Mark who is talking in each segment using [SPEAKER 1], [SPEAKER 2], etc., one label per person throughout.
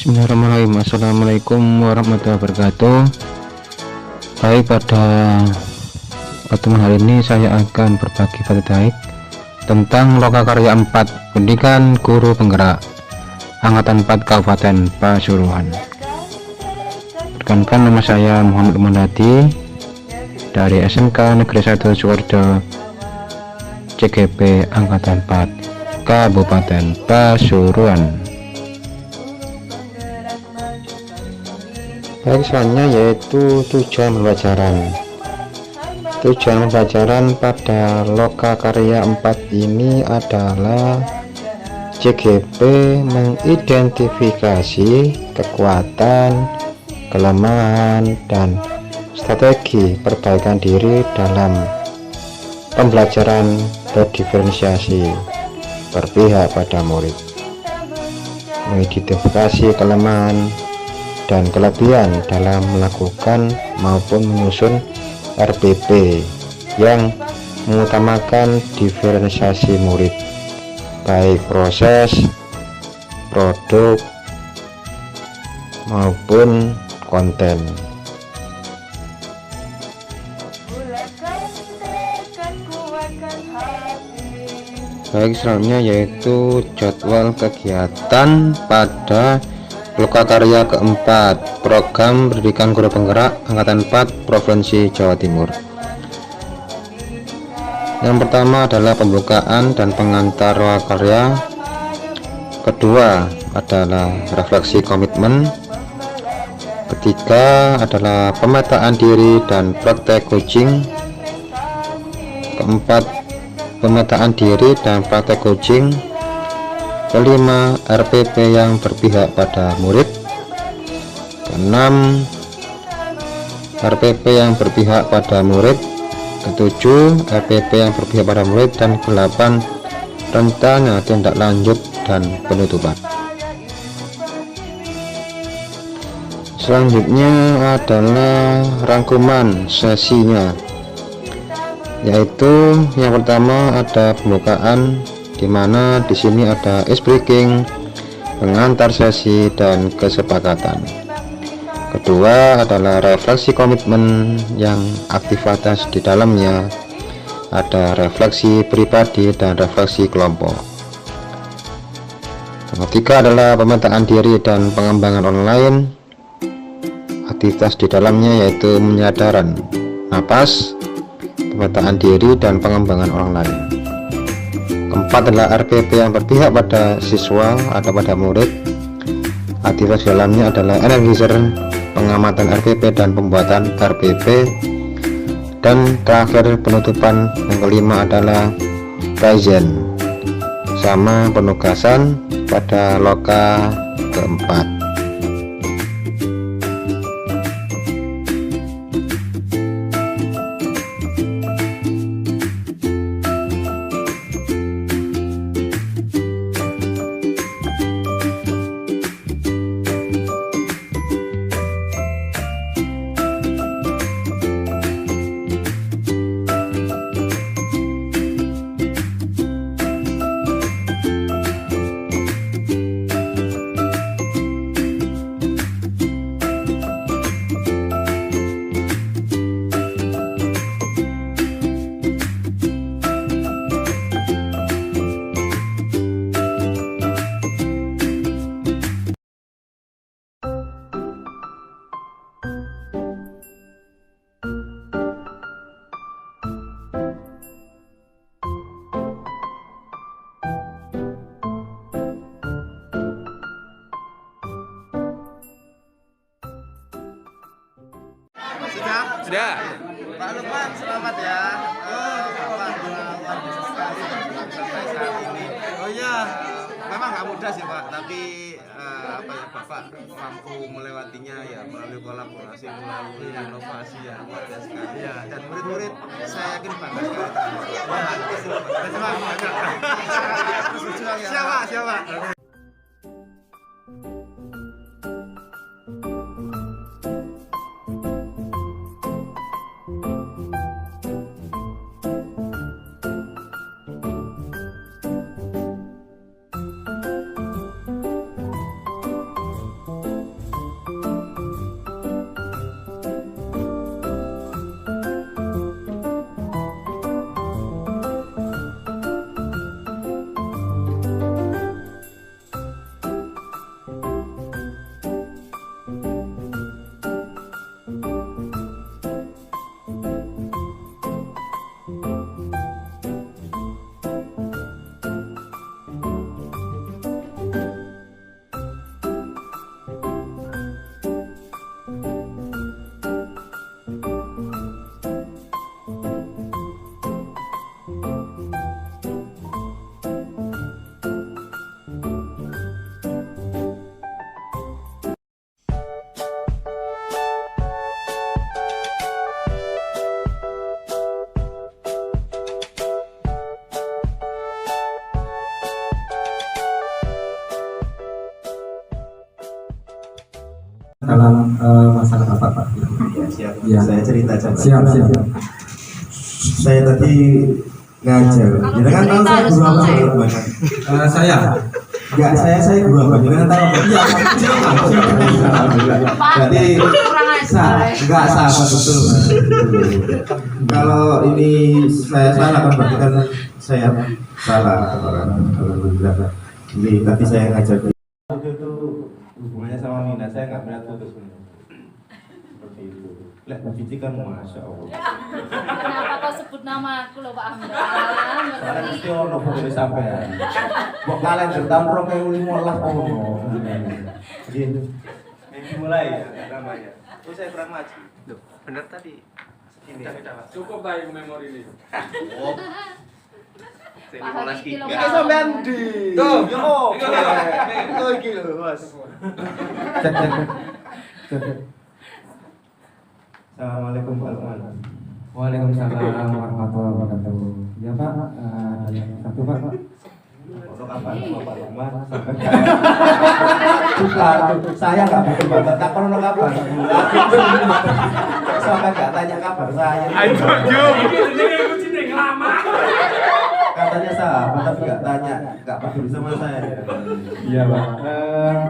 [SPEAKER 1] Bismillahirrahmanirrahim. Assalamualaikum warahmatullahi wabarakatuh. Baik, pada pertemuan hari ini saya akan berbagi baik tentang Lokakarya 4 Pendidikan Guru Penggerak Angkatan 4 Kabupaten Pasuruan. Perkenalkan, nama saya Muhammad Munadi dari SMK Negeri 1 Sukoharjo CGP Angkatan 4 Kabupaten Pasuruan. Baik, selanjutnya yaitu tujuan pembelajaran. Tujuan pembelajaran pada Lokakarya 4 ini adalah CGP mengidentifikasi kekuatan, kelemahan, dan strategi perbaikan diri dalam pembelajaran berdiferensiasi berpihak pada murid, mengidentifikasi kelemahan dan kelebihan dalam melakukan maupun menyusun RPP yang mengutamakan diferensiasi murid, baik proses, produk, maupun konten. Baik, selanjutnya yaitu jadwal kegiatan pada Lokakarya keempat Program Pendidikan Guru Penggerak Angkatan 4 Provinsi Jawa Timur. Yang pertama adalah pembukaan dan pengantar lokakarya. Kedua adalah refleksi komitmen. Ketiga adalah pemetaan diri dan praktek coaching. Keempat, pemetaan diri dan praktek coaching. Kelima, RPP yang berpihak pada murid. Keenam, RPP yang berpihak pada murid. Ketujuh, RPP yang berpihak pada murid. Dan kedelapan, rencana tindak lanjut dan penutupan. Selanjutnya adalah rangkuman sesinya, yaitu yang pertama ada pembukaan, di mana di sini ada ice breaking, pengantar sesi, dan kesepakatan. Kedua adalah refleksi komitmen, yang aktivitas di dalamnya ada refleksi pribadi dan refleksi kelompok. Yang ketiga adalah pemetaan diri dan pengembangan online. Aktivitas di dalamnya yaitu penyadaran napas, pemetaan diri, dan pengembangan online. Keempat adalah RPP yang berpihak pada siswa atau pada murid. Aktivitas dalamnya adalah analyzer, pengamatan RPP dan pembuatan RPP. Dan terakhir penutupan, yang kelima adalah kaizen sama penugasan pada loka keempat.
[SPEAKER 2] Sudah.
[SPEAKER 3] Pak Lukman, selamat ya. Bapak luar biasa sekali sampai saat ini. Oh iya, memang nggak mudah sih Pak, tapi Bapak mampu melewatinya ya melalui kolaborasi, melalui inovasi ya luar biasa sekali. Ya, dan murid-murid saya yakin bangga sekali. Siapa?
[SPEAKER 2] masalah Bapak, Pak.
[SPEAKER 4] Ya, siap.
[SPEAKER 2] Ya.
[SPEAKER 4] Saya cerita coba.
[SPEAKER 2] Siap.
[SPEAKER 4] Saya tadi ngajar. Jangan tahu saya guru apa ya, Pak?
[SPEAKER 2] Saya.
[SPEAKER 4] Enggak, saya guru apa? Jangan tahu apa. Iya, berarti enggak sahabat betul. Kalau ini saya salah kan berarti kan saya salah. Alhamdulillah. Ini tadi saya ngajar itu hubungannya sama minat saya nggak minat putus seperti itu. Lek Cici kan masya Allah.
[SPEAKER 5] Kenapa kau sebut nama aku loh Pak Hamdan?
[SPEAKER 4] Soalnya mesti ono foto sampean. Kok kalian bertahun 2015 ono. Gitu.
[SPEAKER 3] Ini mulai ya namanya. Oh saya kurang maju. Loh, benar tadi. Ini
[SPEAKER 6] Cukup baik memori ini.
[SPEAKER 3] Oh.
[SPEAKER 5] Pak Habibie loh,
[SPEAKER 3] Iki
[SPEAKER 5] Pak.
[SPEAKER 3] sampean di. Tuh, yo. Tuh iki lho, Bos.
[SPEAKER 4] Assalamualaikum warahmatullahi
[SPEAKER 2] Waalaikumsalam warahmatullahi wabarakatuh. Ya Pak, ada yang satu Pak.
[SPEAKER 4] Untuk apa Bapak Lukman? Bukan, saya nggak butuh bapak. Tak perlu kabar. Sampai nggak tanya kabar saya. Katanya sahabat tapi nggak tanya, nggak peduli sama saya.
[SPEAKER 2] Iya Pak.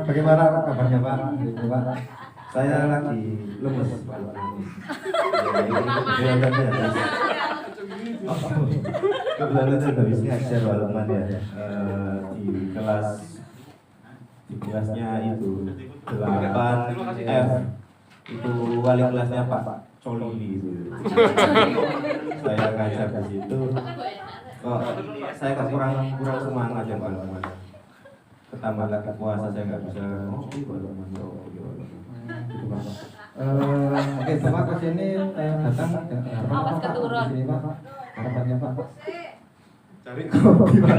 [SPEAKER 2] Bagaimana kabarnya Pak? Pak.
[SPEAKER 4] Saya lagi lemes Pak. Kebetulan saya habis ngajar Pak Lukman ya di kelasnya itu 8F itu wali kelasnya Pak Coli itu. Saya ngajar di situ. Kok saya kurang semangat ya Pak Lukman. Ketambah lagi puasa saya nggak bisa ngopi Pak Lukman.
[SPEAKER 2] Oke, Bapak kesini datang
[SPEAKER 5] Awas keturun.
[SPEAKER 2] Sini Pak. Harapannya Pak.
[SPEAKER 4] Cari kopi Pak.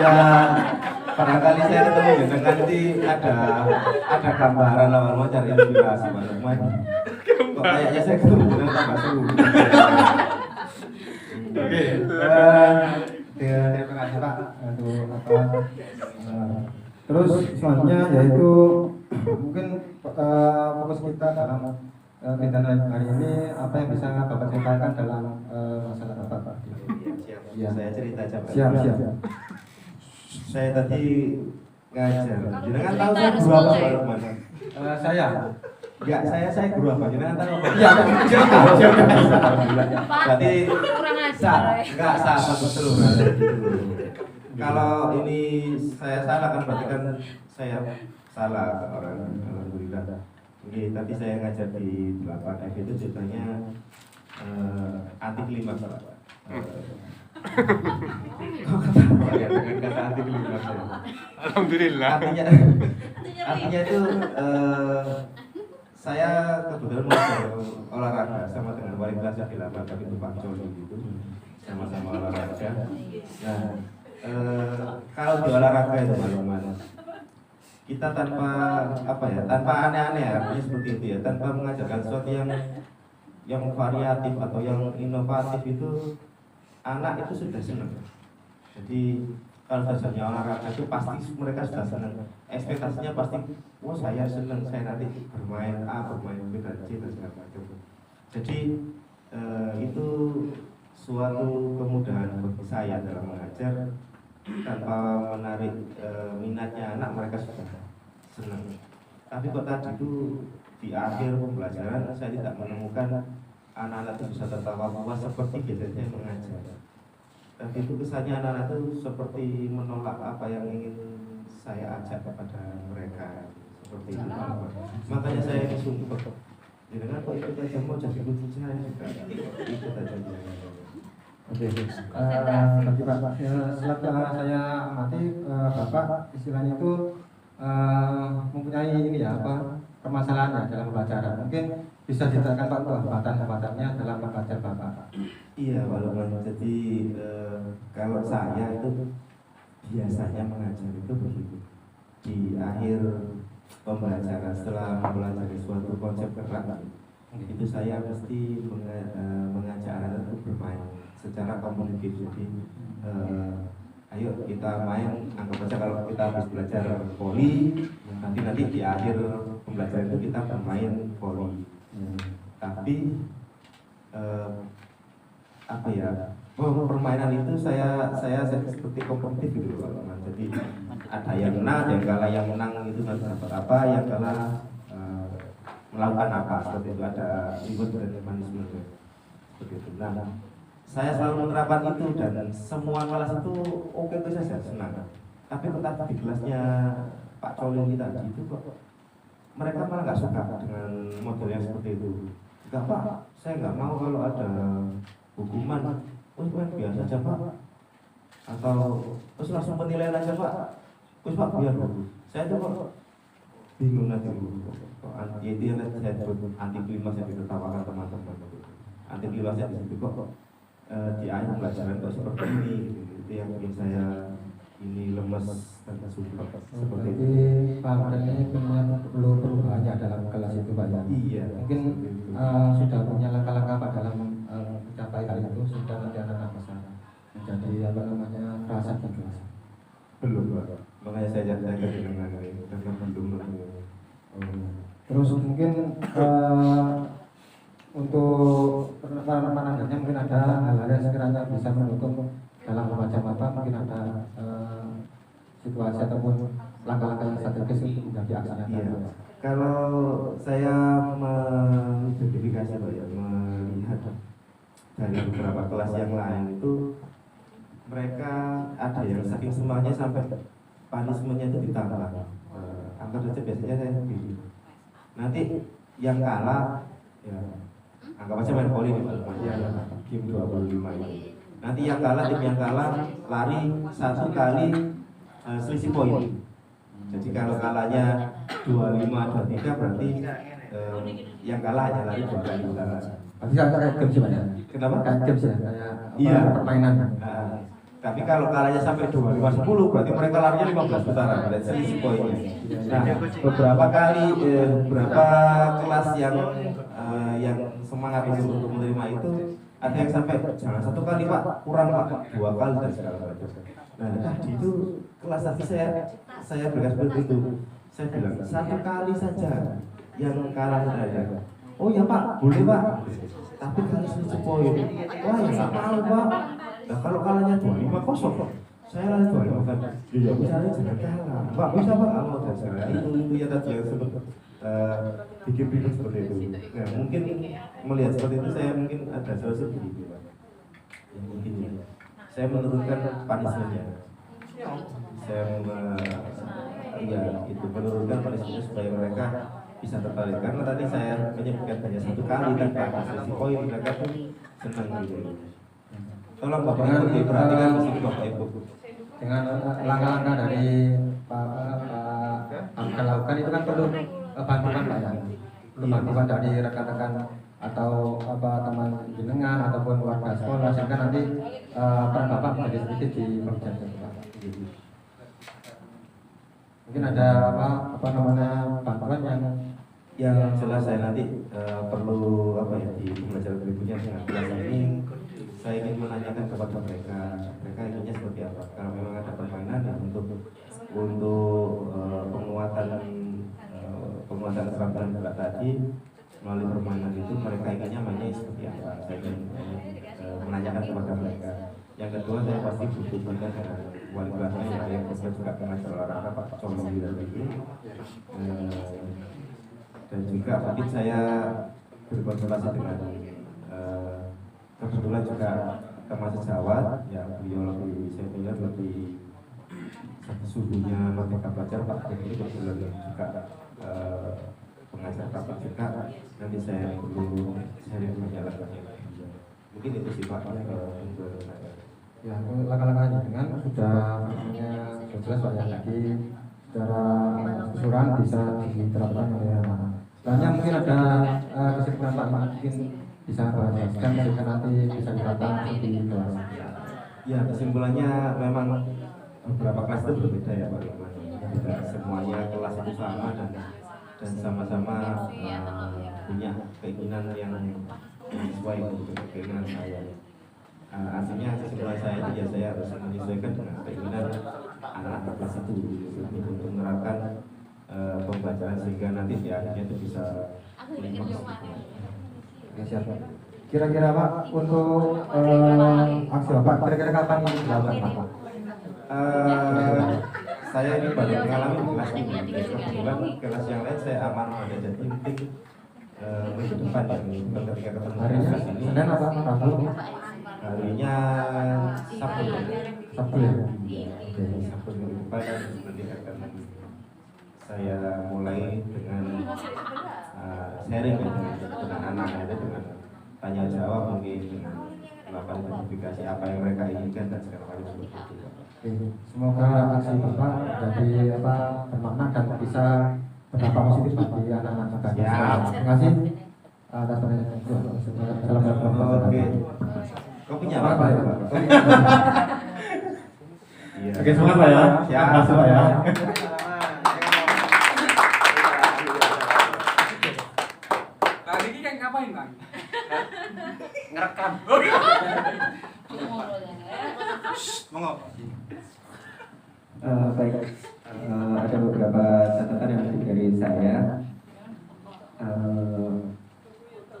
[SPEAKER 4] Ya barangkali saya ketemu ya nanti ada gambaran lah mau cari inspirasi Pak Lukman. Kok kayaknya saya ketemu dengan tambah seru.
[SPEAKER 2] Oke. Terima kasih Pak untuk apa. Terus selanjutnya yaitu mungkin fokus kita dalam kegiatan hari ini apa yang bisa Bapak ceritakan dalam masalah Bapak Pak?
[SPEAKER 4] Siap.
[SPEAKER 2] Ya.
[SPEAKER 4] Saya cerita coba.
[SPEAKER 2] Siap.
[SPEAKER 4] Saya tadi ngajar. Jangan tahu saya guru apa Pak Lukman?
[SPEAKER 2] Saya.
[SPEAKER 4] Enggak, saya guru apa? Jangan tahu apa.
[SPEAKER 2] Iya,
[SPEAKER 4] Berarti
[SPEAKER 5] Kurang ajar.
[SPEAKER 4] enggak salah betul berarti. Kalau ini saya salah kan berarti kan saya salah ke orang. Alhamdulillah. Oke, tadi saya ngajar di 8F itu ceritanya anti klimaks Pak. Ya, dengan kata anti klimaks ya.
[SPEAKER 3] Alhamdulillah.
[SPEAKER 4] Artinya itu saya kebetulan mau olahraga sama dengan wali kelasnya di 8F itu Pak Coli gitu. Sama-sama olahraga. Nah, kalau di olahraga itu malam kita tanpa apa ya, tanpa aneh-aneh ya, artinya seperti itu ya, tanpa mengajarkan sesuatu yang variatif atau yang inovatif itu anak itu sudah senang. Jadi kalau dasarnya olahraga itu pasti mereka sudah senang. Ekspektasinya pasti, oh saya senang, saya nanti bermain A, bermain B dan C dan segala macam. Jadi itu suatu kemudahan bagi saya dalam mengajar. Tanpa menarik minatnya anak, mereka sudah senang. Tapi kok tadi itu di akhir pembelajaran saya tidak menemukan anak-anak itu bisa tertawa puas seperti biasanya mengajar. Tapi itu kesannya anak-anak itu seperti menolak apa yang ingin saya ajak kepada mereka, seperti itu. Makanya saya disumpah. Jadi kan kok ikut aja mau jadi kucing saya juga ikut aja.
[SPEAKER 2] Oke, bagi Pak, setelah saya amati Bapak istilahnya itu mempunyai ini ya apa permasalahan dalam pembelajaran. Mungkin bisa diceritakan Pak hambatan-hambatannya dalam belajar Bapak.
[SPEAKER 4] Iya, walaupun jadi kalau saya itu biasanya mengajar itu begitu. Di akhir pembelajaran setelah mempelajari suatu konsep gerak itu saya mesti mengajak anak itu bermain secara komunikatif. Jadi ayo kita main, anggap saja kalau kita habis belajar voli nanti di akhir pembelajaran itu kita bermain voli. Tapi apa ya, permainan itu saya seperti kompetitif gitu loh, Pak. Jadi ada yang menang, yang kalah, yang menang itu dapat apa, yang kalah melakukan apa, seperti itu, ada reward dan punishment seperti itu. Nah, saya selalu menerapkan itu dan semua kelas itu oke saja, senang. Tapi ketika di kelasnya Pak Colin tadi itu kok mereka malah nggak suka dengan model yang seperti itu. Enggak Pak, saya nggak mau kalau ada hukuman. Kan biasa aja Pak. Atau terus langsung penilaian aja Pak. Terus Pak biar dulu. Saya tuh kok bingung nanti dulu. Ya itu yang saya sebut anti klimaks yang ditertawakan teman-teman. Anti klimaks yang di situ kok di akhir pelajaran kok seperti ini. Itu yang bikin saya ini lemes dan super seperti itu.
[SPEAKER 2] Pak Hamdan ini punya perlu perubahannya dalam kelas itu Pak ya.
[SPEAKER 4] Iya.
[SPEAKER 2] Mungkin sudah punya langkah-langkah Pak dalam mencapai hal itu sehingga nanti anak-anak bisa menjadi apa namanya perasaan di kelas.
[SPEAKER 4] Belum Pak. Makanya saya jaga dengan ini karena belum lagi.
[SPEAKER 2] Terus mungkin untuk penanganannya mungkin ada hal-hal yang sekiranya bisa mendukung dalam macam apa, mungkin ada situasi ataupun langkah-langkah yang strategis untuk menjadi dilaksanakan.
[SPEAKER 4] Iya. Kalau saya mengidentifikasi Pak ya, melihat dari beberapa kelas yang lain itu mereka ada yang saking semangatnya sampai punishment-nya itu ditambah. Anggap saja biasanya saya begini. Nanti yang kalah ya anggap aja main voli nih Pak, game 25 ini. Nanti yang kalah, tim yang kalah lari 1 kali selisih poin. Jadi kalau kalahnya 25, 23 berarti yang kalah hanya lari 2 kali utara.
[SPEAKER 2] Berarti kayak game sebenarnya.
[SPEAKER 4] Kenapa?
[SPEAKER 2] Kayak game ya, kayak
[SPEAKER 4] Iya.
[SPEAKER 2] permainan.
[SPEAKER 4] Tapi kalau kalahnya sampai 25, 10 berarti mereka larinya 15 putaran, berarti selisih poinnya. Nah, beberapa kali beberapa kelas yang semangat untuk menerima itu ada yang sampai jangan 1 kali Pak, kurang Pak, 2 kali dan segala macam. Nah, tadi itu kelas tadi saya berikan seperti itu. Saya bilang 1 kali saja yang kalah saya. Oh ya Pak, boleh Pak. Tapi kalau selisih poin, wah ya nggak mau Pak. Nah kalau kalahnya 25-0, saya lari 25 kan. Ya misalnya jangan kalah. Pak bisa Pak, kalau dan segala itu ya tadi yang sebut bikin ribet seperti itu. Nah mungkin melihat seperti itu saya mungkin ada solusi begini Pak. Yang mungkin ya, saya menurunkan punishment-nya. Saya itu menurunkan punishment supaya mereka bisa tertarik. Karena tadi saya menyebutkan hanya 1 kali tanpa selisih poin, mereka pun senang gitu. Tolong Bapak Ibu diperhatikan di sini Bapak Ibu.
[SPEAKER 2] Dengan langkah-langkah dari Pak Hamdan lakukan itu kan perlu bantuan Pak ya. Perlu bantuan dari rekan-rekan atau teman jenengan ataupun warga sekolah sehingga nanti peran Bapak menjadi sedikit di pengajaran Pak. Mungkin ada bantuan
[SPEAKER 4] yang jelas saya nanti perlu di pembelajaran berikutnya dengan kelas ini saya ingin menanyakan kepada mereka inginnya seperti apa. Kalau memang ada permainan ya untuk penguatan keterampilan berat tadi melalui permainan itu mereka inginnya mainnya seperti apa. Saya ingin menanyakan kepada mereka. Yang kedua saya pasti butuh juga dengan wali kelasnya yang juga pengajar olahraga Pak Coli ini. Dan juga mungkin saya berkonsultasi dengan kebetulan juga teman sejawat yang beliau saya melihat lebih satu suhunya Merdeka Belajar Pak ini kebetulan juga pengajar Bapak juga nanti saya perlu sharing menjalankannya. Mungkin itu sih Pak untuk saya.
[SPEAKER 2] Ya, langkah-langkahnya dengan sudah jelas Pak ya, jadi secara keseluruhan bisa diterapkan oleh anak-anak. Selanjutnya mungkin ada kesimpulan Pak mungkin bisa jelaskan sehingga nanti bisa diterapkan di kelas.
[SPEAKER 4] Ya kesimpulannya memang beberapa kelas itu berbeda ya Pak. Tidak semuanya kelas itu sama dan sama-sama punya keinginan yang sesuai dengan keinginan saya. Artinya kesimpulan saya itu ya saya harus menyesuaikan dengan keinginan anak-anak kelas itu untuk menerapkan pembelajaran sehingga nanti di akhirnya itu bisa
[SPEAKER 2] Oke, siap. Kira-kira Pak untuk aksi Bapak kira-kira kapan ini dilakukan Pak?
[SPEAKER 4] Saya ini baru mengalami di kelas ini. Kebetulan kelas yang lain saya aman ada jadi mungkin minggu depan ya, minggu depan ketika ketemu
[SPEAKER 2] Harinya
[SPEAKER 4] kelas ini.
[SPEAKER 2] Senin apa Rabu?
[SPEAKER 4] Harinya Sabtu.
[SPEAKER 2] Sabtu ya.
[SPEAKER 4] Oke, Sabtu minggu depan nanti akan saya mulai dengan sharing ya, dengan anak itu dengan tanya jawab mungkin dengan melakukan identifikasi apa yang mereka inginkan dan segala macam seperti itu.
[SPEAKER 2] Oke, semoga aksi Bapak jadi bermakna dan bisa berdampak positif bagi anak-anak juga. Terima kasih atas perhatian.
[SPEAKER 4] Oke. Kopinya apa
[SPEAKER 2] Pak
[SPEAKER 4] ya,
[SPEAKER 2] ya?
[SPEAKER 4] Pak? Iya.
[SPEAKER 2] Oke, semangat Pak ya.
[SPEAKER 4] Siap.
[SPEAKER 2] Terima kasih Pak ya.
[SPEAKER 6] Tadi ini kan ngapain, Bang? Ngerekam.
[SPEAKER 7] Baik, ada beberapa catatan yang dari saya.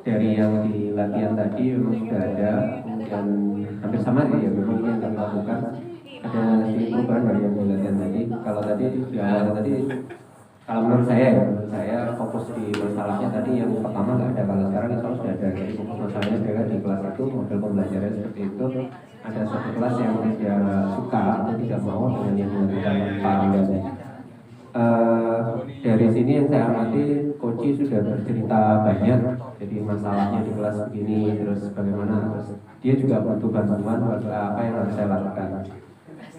[SPEAKER 7] Dari yang di latihan tadi memang sudah ada, kemudian hampir sama ya, memang ini yang kami lakukan. Ada sedikit perubahan dari yang di latihan tadi. Kalau tadi di awal tadi, kalau menurut saya fokus di masalahnya tadi yang pertama nggak ada, kalau sekarang insya Allah sudah ada. Jadi fokus masalahnya adalah di kelas itu model pembelajaran seperti itu. Ada satu kelas yang tidak suka atau tidak mau dengan yang dilakukan Pak Amanda. Dari sini yang saya amati, Koci sudah bercerita banyak. Jadi masalahnya di kelas begini, terus bagaimana, terus dia juga butuh bantuan apa yang harus saya lakukan.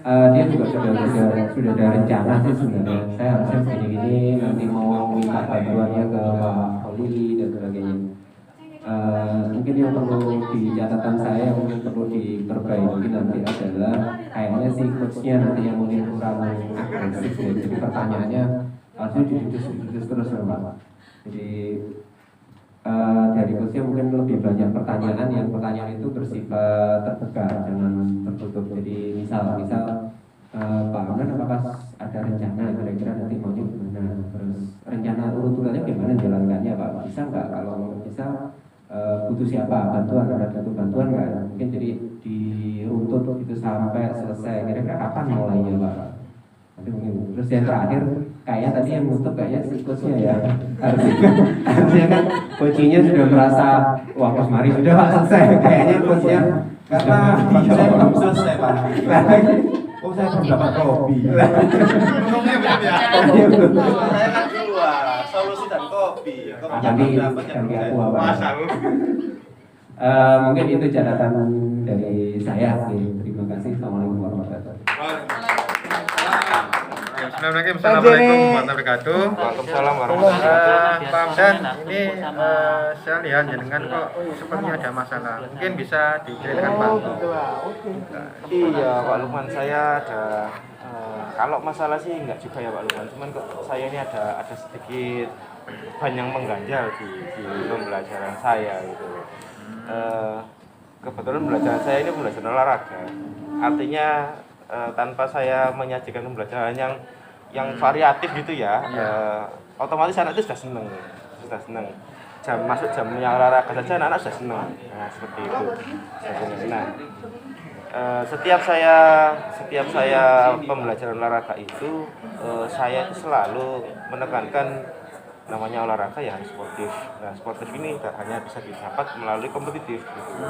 [SPEAKER 7] Dia juga sudah ada rencana sih sebenarnya. Saya harusnya begini-gini, nanti mau minta bantuannya ke Pak Poli dan sebagainya. Mungkin yang perlu di catatan saya, mungkin perlu diperbaiki nanti adalah kayaknya si coachnya nanti yang mungkin kurang agresif ya. Jadi pertanyaannya harusnya didudus terus ya Pak. Jadi dari coachnya mungkin lebih banyak pertanyaan, yang pertanyaan itu bersifat terbuka, jangan tertutup. Jadi misal Pak Amran apakah ada rencana kira-kira nanti maunya gimana, terus rencana urutannya gimana jalankannya Pak, bisa nggak, kalau bisa butuh siapa, bantuan, ada butuh bantuan nggak, mungkin jadi diruntut itu sampai selesai, kira-kira kapan mulainya Pak. Nanti mungkin terus yang terakhir kayaknya tadi yang nutup kayaknya siklusnya ya, harusnya kan coachingnya sudah merasa wah Mas Mari sudah Pak selesai, kayaknya coachnya
[SPEAKER 4] Karena saya belum selesai Pak. Oh saya belum dapat kopi.
[SPEAKER 3] Minumnya belum ya? Saya kan dua, solusi dan kopi.
[SPEAKER 7] Nanti ganti aku apa?
[SPEAKER 3] Masal.
[SPEAKER 7] Mungkin itu catatan dari saya. Terima kasih. Assalamualaikum warahmatullahi wabarakatuh.
[SPEAKER 1] Assalamualaikum warahmatullahi wabarakatuh.
[SPEAKER 3] Waalaikumsalam warahmatullahi wabarakatuh.
[SPEAKER 1] Pak Amdan, ini saya lihat jenengan kok sepertinya ada masalah. Mungkin bisa diceritakan Pak.
[SPEAKER 3] Iya Pak Lukman, saya ada kalau masalah sih enggak juga ya Pak Lukman, cuman kok saya ini ada sedikit banyak mengganjal di pembelajaran saya gitu. Kebetulan pembelajaran saya ini pembelajaran olahraga, artinya tanpa saya menyajikan pembelajaran yang variatif gitu ya, otomatis anak itu sudah seneng. Masuk jamnya olahraga saja anak-anak sudah seneng. Nah seperti itu. Nah, setiap saya pembelajaran olahraga itu saya itu selalu menekankan namanya olahraga ya harus sportif. Nah sportif ini tak hanya bisa didapat melalui kompetitif gitu.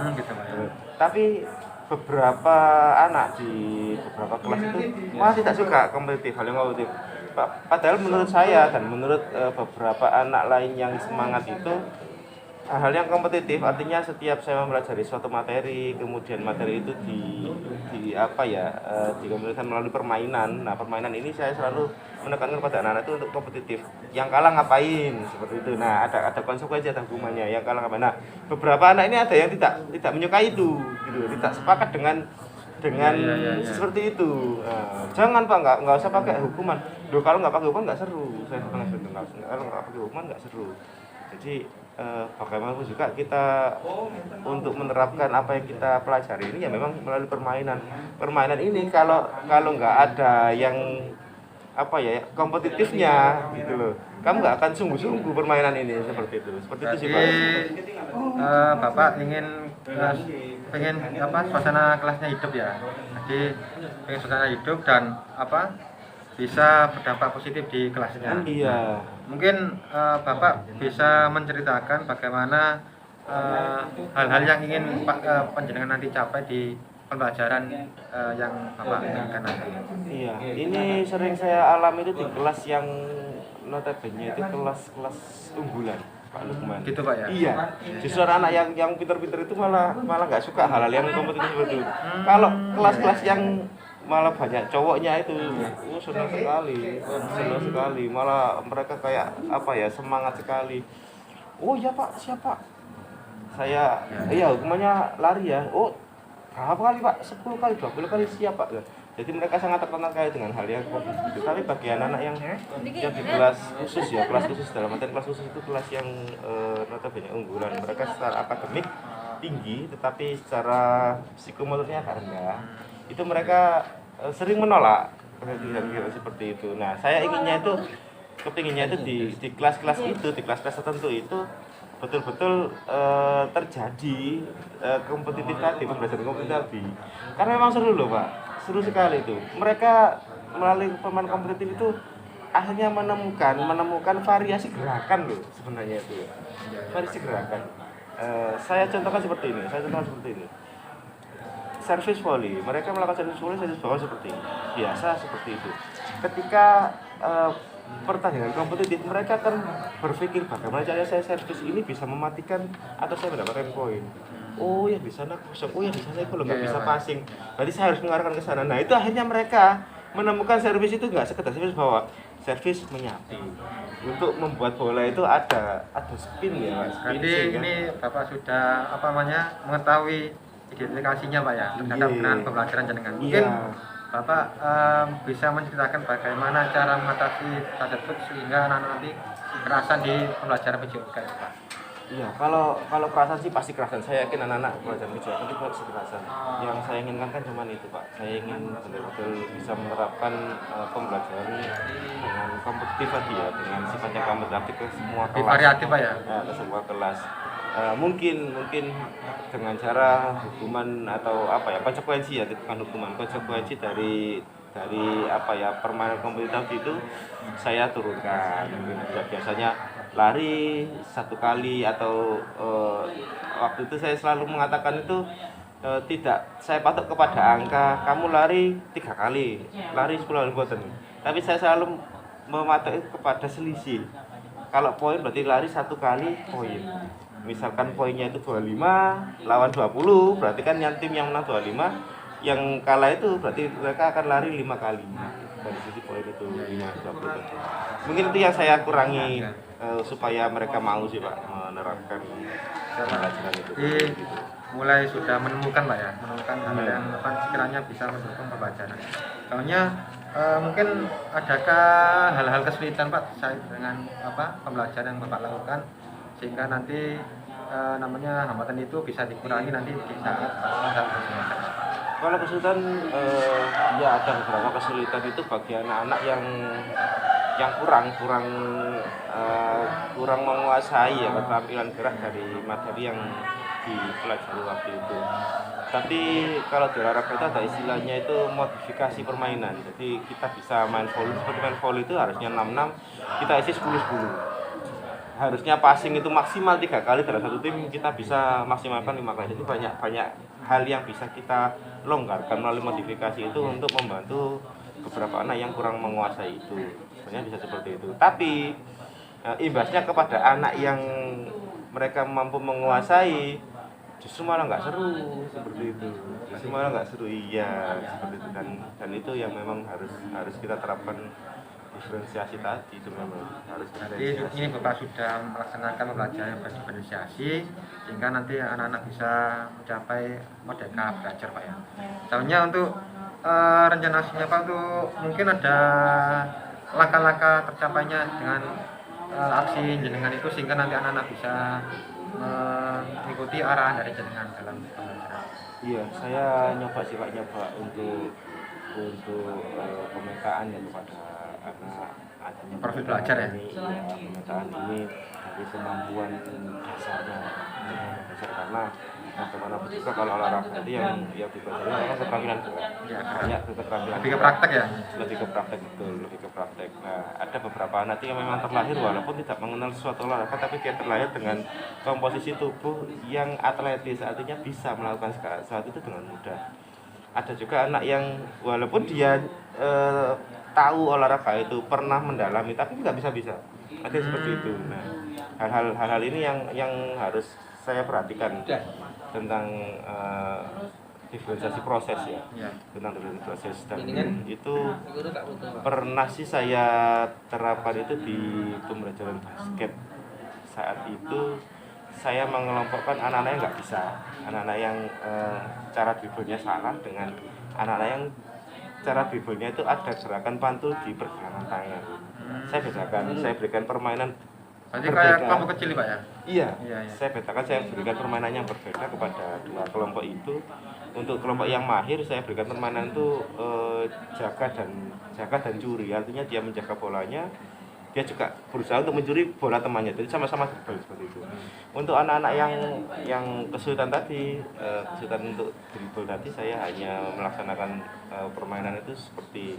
[SPEAKER 3] Tapi beberapa anak di beberapa kelas itu malah tidak suka kompetitif, hal yang kompetitif. Padahal menurut saya dan menurut beberapa anak lain yang semangat itu hal yang kompetitif, artinya setiap saya mempelajari suatu materi, kemudian materi itu dikomunikasikan melalui permainan. Nah permainan ini saya selalu menekankan kepada anak-anak itu untuk kompetitif. Yang kalah ngapain seperti itu. Nah ada konsekuensi, ada hukumannya. Yang kalah ngapain. Nah beberapa anak ini ada yang tidak menyukai itu, gitu, tidak sepakat dengan seperti itu. Nah, jangan Pak, nggak usah pakai hukuman. Duh, kalau nggak pakai hukuman nggak seru. Saya bilang seperti itu. Kalau nggak pakai hukuman nggak seru. Jadi bagaimanapun juga kita untuk menerapkan apa yang kita pelajari ini ya memang melalui permainan. Permainan ini kalau nggak ada yang apa ya kompetitifnya gitu loh. Kamu nggak akan sungguh-sungguh permainan ini seperti itu sih Pak.
[SPEAKER 2] Bapak pengen suasana kelasnya hidup ya, jadi pengen suasana hidup dan bisa berdampak positif di kelasnya.
[SPEAKER 3] Iya.
[SPEAKER 2] Mungkin Bapak bisa menceritakan bagaimana hal-hal yang ingin panjenengan nanti capai di pembelajaran yang Bapak inginkan nanti.
[SPEAKER 3] Iya, ini sering saya alami itu di kelas yang notabene itu kelas unggulan Pak Lukman.
[SPEAKER 2] Gitu Pak ya?
[SPEAKER 3] Iya, justru anak yang pintar-pintar itu malah nggak suka hal-hal yang kompetitif seperti itu. Kalau kelas-kelas yang malah banyak cowoknya itu senang sekali, malah mereka kayak semangat sekali. Oh iya Pak, siapa? Saya iya hukumannya lari ya. Oh berapa kali Pak? 10 kali, 20 kali siap Pak. Jadi mereka sangat terkenal kaya dengan hal yang kompetitif. Tapi bagi anak-anak yang di kelas khusus ya, kelas khusus dalam artian kelas khusus itu kelas yang notabene unggulan. Mereka secara akademik tinggi, tetapi secara psikomotornya agak rendah. Itu mereka sering menolak kira-kira seperti itu. Nah, saya kepinginnya itu di kelas-kelas itu, di kelas-kelas tertentu itu betul-betul terjadi kompetitif tadi, pembelajaran kompetitif tadi. Karena memang seru loh Pak, seru sekali itu. Mereka melalui permainan kompetitif itu akhirnya menemukan variasi gerakan loh sebenarnya itu. Variasi gerakan. Saya contohkan seperti ini. Service volley, mereka melakukan service volley seperti ini. Biasa seperti itu. Ketika pertandingan kompetitif, mereka akan berpikir bagaimana caranya saya servis ini bisa mematikan atau saya mendapatkan poin. Oh ya di sana kosong, oh ya di sana kalau nggak bisa passing, berarti saya harus mengarahkan ke sana. Nah itu akhirnya mereka menemukan servis itu nggak sekedar servis bahwa servis menyapi. Untuk membuat bola itu ada spin ya, spin.
[SPEAKER 2] Jadi ini Bapak sudah mengetahui identifikasinya Pak ya terhadap pembelajaran jenengan. Mungkin Bapak bisa menceritakan bagaimana cara mengatasi tersebut sehingga anak-anak nanti kerasan di pembelajaran PJOK itu Pak.
[SPEAKER 3] Iya, kalau kerasan sih pasti kerasan. Saya yakin anak-anak belajar PJOK itu pasti kerasan. Yang saya inginkan kan cuma itu Pak. Saya ingin betul-betul bisa menerapkan pembelajaran dengan kompetitif tadi ya, dengan sifatnya kompetitif ke semua kelas.
[SPEAKER 2] Variatif Pak ya?
[SPEAKER 3] Ke semua kelas. Mungkin dengan cara hukuman atau konsekuensi ya, bukan hukuman, konsekuensi dari permainan kompetitif itu saya turunkan. Biasanya lari 1 kali atau waktu itu saya selalu mengatakan itu tidak saya patok kepada angka kamu lari 3 kali, lari 10 kali boten. Tapi saya selalu mematok kepada selisih. Kalau poin berarti lari 1 kali poin. Misalkan poinnya itu 25 lawan 20, berarti kan yang tim yang menang 25, yang kalah itu berarti mereka akan lari 5 kali. Dari sisi poin itu 5-20. Mungkin itu yang saya kurangi supaya mereka mau sih Pak menerapkan pelajaran itu.
[SPEAKER 2] Jadi mulai sudah menemukan Pak ya, menemukan hal yang sekiranya bisa mendukung pembelajaran. Soalnya mungkin adakah hal-hal kesulitan Pak terkait dengan pembelajaran yang Bapak lakukan sehingga nanti hambatan itu bisa dikurangi nanti di saat pembelajaran.
[SPEAKER 3] Kalau kesulitan ya ada beberapa kesulitan itu bagi anak-anak yang kurang menguasai ya keterampilan gerak dari materi yang dipelajari waktu itu. Tapi kalau di olahraga itu ada istilahnya itu modifikasi permainan. Jadi kita bisa main volley, seperti main volley itu harusnya 6-6, kita isi 10-10. Harusnya passing itu maksimal 3 kali dalam satu tim, kita bisa maksimalkan 5 kali. Jadi banyak hal yang bisa kita longgarkan melalui modifikasi itu untuk membantu beberapa anak yang kurang menguasai itu. Sebenarnya bisa seperti itu. Tapi imbasnya kepada anak yang mereka mampu menguasai justru malah nggak seru seperti itu. Justru malah nggak seru, iya seperti itu. Dan itu yang memang harus kita terapkan. Diferensiasi tadi itu memang harus
[SPEAKER 2] Jadi ini Bapak sudah melaksanakan pembelajaran yang berdiferensiasi sehingga nanti anak-anak bisa mencapai merdeka belajar Pak ya. Soalnya untuk rencana Pak untuk mungkin ada langkah-langkah tercapainya dengan aksi jenengan itu sehingga nanti anak-anak bisa mengikuti arahan dari jenengan dalam pembelajaran.
[SPEAKER 3] Iya, saya nyoba untuk pemetaan ya kepada
[SPEAKER 8] karena adanya
[SPEAKER 2] Profil belajar ya?
[SPEAKER 8] pemetaan ini dari kemampuan dasarnya dasar, karena bagaimanapun juga kalau olahraga itu yang dipelajari adalah keterampilan gerak.
[SPEAKER 2] Ya,
[SPEAKER 8] Banyak keterampilan
[SPEAKER 2] lebih ke praktek ya?
[SPEAKER 8] lebih ke praktek, betul, lebih ke praktek. Nah, ada beberapa anak yang memang terlahir walaupun tidak mengenal suatu olahraga, tapi dia terlahir dengan komposisi tubuh yang atletis, artinya bisa melakukan segala sesuatu itu dengan mudah. Ada juga anak yang walaupun dia tahu olahraga itu, pernah mendalami, tapi nggak bisa-bisa. Ada seperti itu. Nah, hal-hal ini yang harus saya perhatikan tentang diferensiasi proses ya, tentang diferensiasi proses, dan itu pernah sih saya terapkan itu di pembelajaran basket. Saat itu saya mengelompokkan anak-anak yang nggak bisa, anak-anak yang cara dribblenya salah dengan anak-anak yang cara dribblenya itu ada gerakan pantul di pergelangan tangan. Saya bedakan, saya berikan permainan.
[SPEAKER 2] Berarti kayak kelompok kecil nih Pak ya?
[SPEAKER 8] Iya,
[SPEAKER 2] Iya.
[SPEAKER 8] saya bedakan, saya berikan permainan yang berbeda kepada dua kelompok itu. Untuk kelompok yang mahir saya berikan permainan itu jaga dan curi, artinya dia menjaga bolanya, dia juga berusaha untuk mencuri bola temannya, jadi sama-sama dribble seperti itu. Untuk anak-anak yang kesulitan tadi, kesulitan untuk dribble tadi, saya hanya melaksanakan permainan itu seperti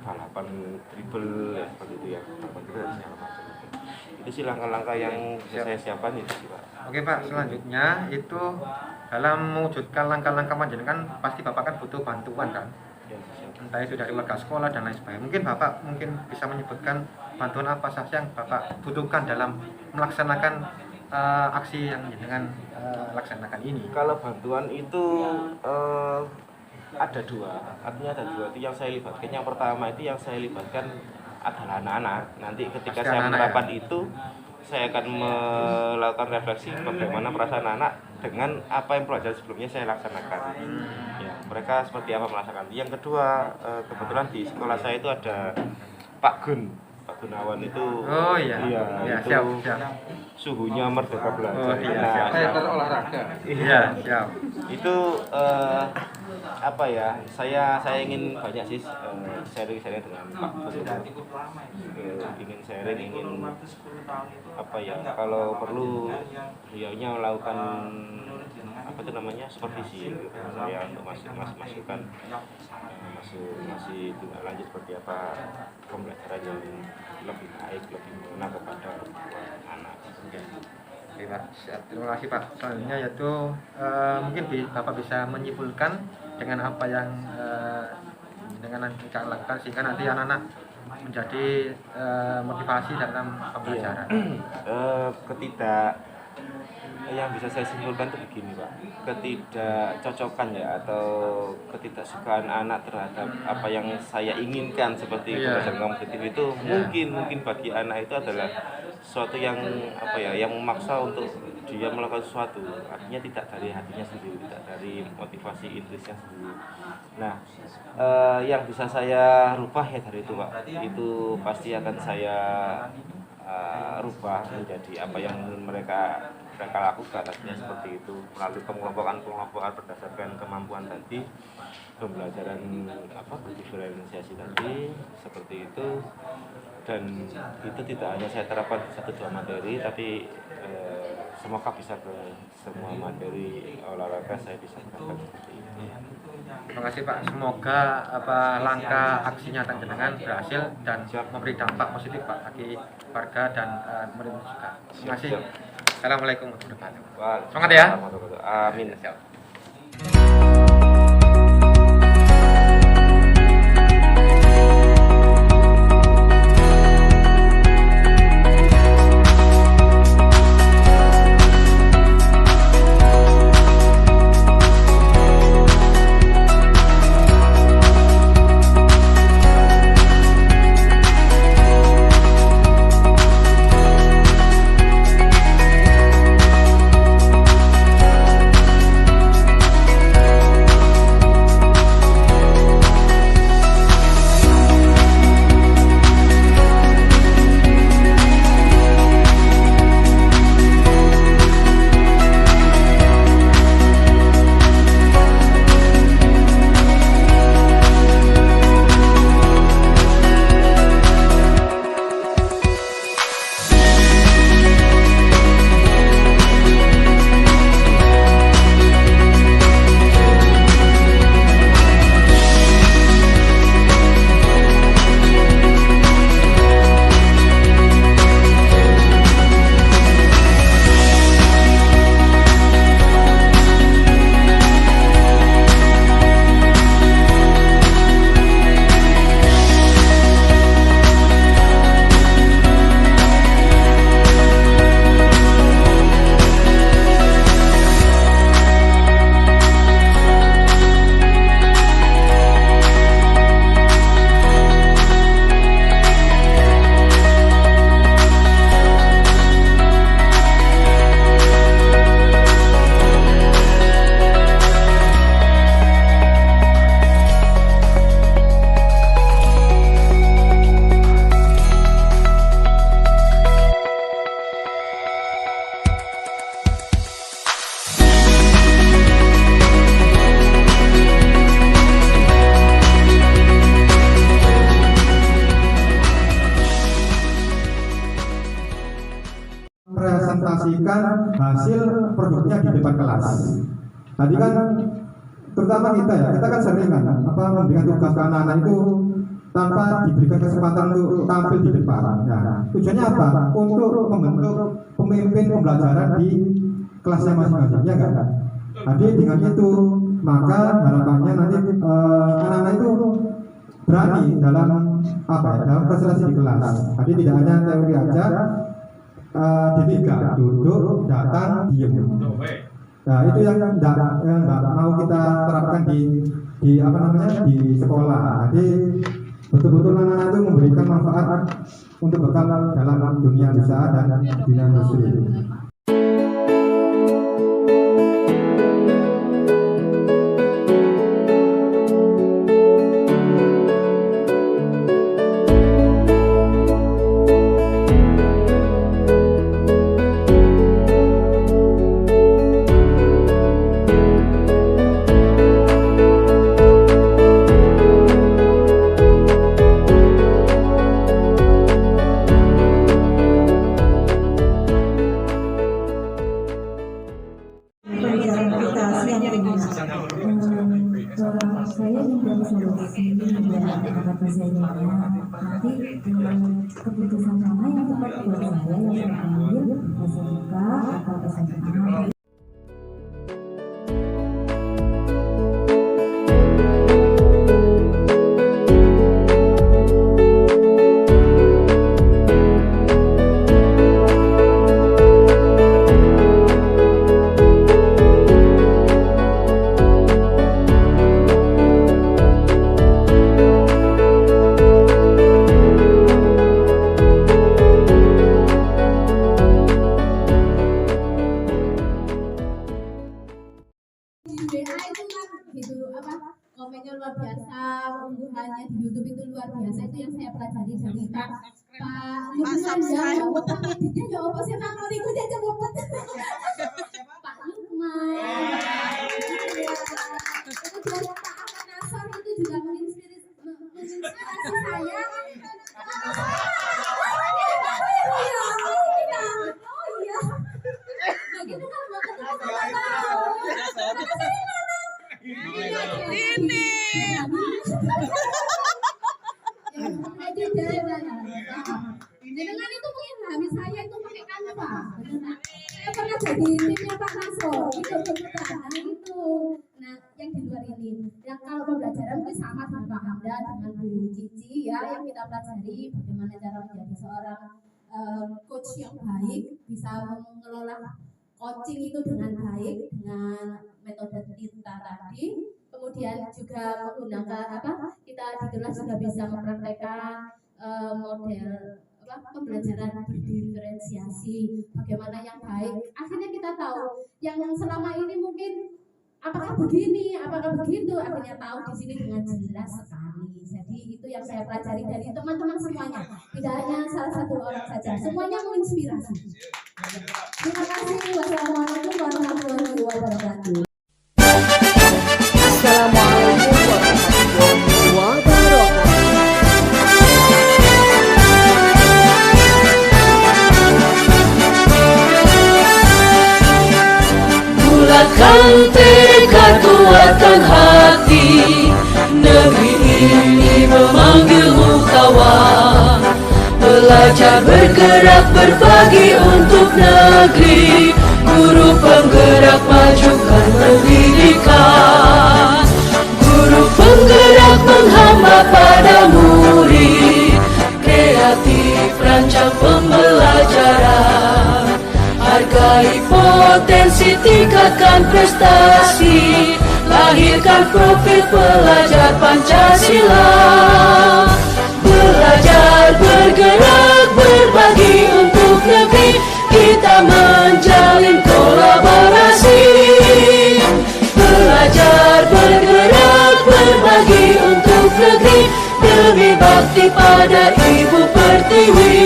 [SPEAKER 8] balapan dribble ya, seperti itu ya, balapan dribble dan segala macam. Itu sih langkah-langkah yang bisa saya siapkan itu sih Pak.
[SPEAKER 2] Oke Pak, selanjutnya itu dalam mewujudkan langkah-langkah panjenengan pasti Bapak kan butuh bantuan kan?
[SPEAKER 8] Ya, siap.
[SPEAKER 2] Entah itu dari warga sekolah dan lain sebagainya. Mungkin Bapak bisa menyebutkan bantuan apa saja yang Bapak butuhkan dalam melaksanakan aksi yang dengan laksanakan ini.
[SPEAKER 8] Kalau bantuan itu ada dua, artinya ada dua itu yang saya libatkan. Yang pertama itu yang saya libatkan adalah anak-anak. Nanti ketika
[SPEAKER 2] Pasti
[SPEAKER 8] saya
[SPEAKER 2] anak-anak
[SPEAKER 8] menerapkan itu, saya akan melakukan refleksi bagaimana perasaan anak dengan apa yang pelajaran sebelumnya saya laksanakan. Ya, mereka seperti apa melaksanakan. Yang kedua, kebetulan di sekolah saya itu ada Pak Gunawan itu.
[SPEAKER 2] Oh iya,
[SPEAKER 8] iya, itu
[SPEAKER 2] siap.
[SPEAKER 8] Suhunya Merdeka Belajar.
[SPEAKER 2] Oh iya, siap.
[SPEAKER 6] olahraga.
[SPEAKER 2] Iya, siap.
[SPEAKER 8] Itu apa ya, saya ingin banyak sih sharing dengan Pak Gunawan. Ingin sharing, ingin apa ya, kalau perlu beliaunya melakukan apa itu namanya supervisi gitu, saya untuk masukan masih tindak lanjut seperti apa pembelajaran yang lebih baik, lebih mengena kepada anak.
[SPEAKER 2] Oke Pak, siap. Terima kasih Pak. Selanjutnya yaitu mungkin Bapak bisa menyimpulkan dengan apa yang dengan kita lakukan sehingga nanti anak-anak menjadi motivasi dalam pembelajaran.
[SPEAKER 8] Yang bisa saya simpulkan itu begini Pak, ketidakcocokan ya atau ketidaksukaan anak terhadap apa yang saya inginkan seperti pembelajaran kompetitif itu mungkin bagi anak itu adalah sesuatu yang apa ya, yang memaksa untuk dia melakukan sesuatu, artinya tidak dari hatinya sendiri, tidak dari motivasi intrinsnya sendiri. Nah, yang bisa saya rubah ya dari itu Pak, itu pasti akan saya rubah menjadi apa yang mereka lakukan, artinya seperti itu melalui pengelompokan berdasarkan kemampuan tadi, pembelajaran berdiferensiasi tadi seperti itu, dan itu tidak hanya saya terapkan di 1-2 materi, tapi semoga bisa ke semua materi olahraga saya bisa terapkan seperti itu.
[SPEAKER 2] Terima kasih Pak. Semoga langkah aksi nyata jenengan berhasil dan memberi dampak positif Pak bagi warga dan murid juga. Terima kasih. Assalamualaikum warahmatullahi wabarakatuh. Semangat ya.
[SPEAKER 8] Amin.
[SPEAKER 2] mempresentasikan hasil produknya di depan kelas. Tadi kan terutama kita kan sering kan memberikan tugas ke anak-anak itu tanpa diberikan kesempatan untuk tampil di depan. Nah, tujuannya apa? Untuk membentuk pemimpin pembelajaran di kelasnya masing-masing, ya kan? Jadi dengan itu maka harapannya nanti anak-anak itu berani dalam dalam presentasi di kelas. Jadi tidak hanya teori aja, D3 duduk, datang, diem. Nah itu yang nggak mau kita terapkan di sekolah. Jadi betul-betul anak-anak itu memberikan manfaat untuk bekal dalam dunia usaha dan dunia industri.
[SPEAKER 9] Saya juga solusi apa saja nanti keputusan mana yang tepat buat saya yang saya ambil SMK atau SMA.
[SPEAKER 5] Komennya luar biasa, unggulannya di YouTube itu luar biasa. Itu yang saya pelajari dari Pak Lukman ya. Utang editnya ya apa sih Pak Moriku dia coba Pak Lukman. Kemudian Pak Ahmad Nasar itu juga menginspirasi saya. Oh iya. Begitu kan Bapak tahu.
[SPEAKER 10] Ini.
[SPEAKER 5] Dengan itu mengilhami saya itu pakai Canva. Saya pernah jadi timnya Pak Naso. Itu benar. Nah itu. Nah yang di luar ini, yang kalau pembelajaran itu sama dengan Pak Hamda dengan Bu Cici ya, yang kita pelajari bagaimana cara menjadi seorang coach yang baik, bisa mengelola coaching itu dengan baik dengan metode TINTA tadi. Kemudian juga menggunakan kita di kelas juga bisa mempraktekkan model pembelajaran berdiferensiasi, bagaimana yang baik. Akhirnya kita tahu yang selama ini mungkin apakah begini, apakah begitu, akhirnya tahu di sini dengan jelas sekali. Jadi itu yang saya pelajari dari teman-teman semuanya, tidak hanya salah satu orang saja, semuanya menginspirasi. Terima kasih. Wassalamualaikum warahmatullahi wabarakatuh.
[SPEAKER 10] Assalamualaikum warahmatullahi wabarakatuh. Bulatkan tekad, kuatkan hati. Negeri ini memanggilmu kawan. Belajar bergerak berbagi untuk negeri. Guru penggerak majukan pendidikan. Guru penggerak menghamba pada murid. Kreatif rancang pembelajaran. Hargai potensi, tingkatkan prestasi. Lahirkan profil pelajar Pancasila. Belajar bergerak berbagi untuk negeri. Kita menjalin kolaborasi. Belajar bergerak berbagi untuk negeri. Demi bakti pada Ibu Pertiwi.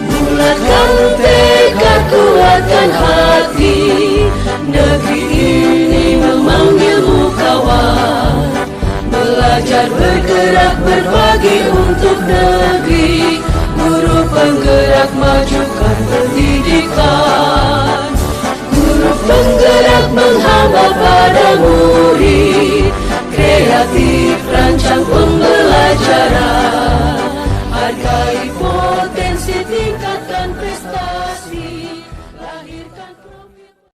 [SPEAKER 10] Bulatkan tekad, kuatkan hati. Negeri ini memanggilmu kawan. belajar, bergerak, berbagi untuk negeri. Guru penggerak majukan pendidikan. Guru penggerak menghamba padamu.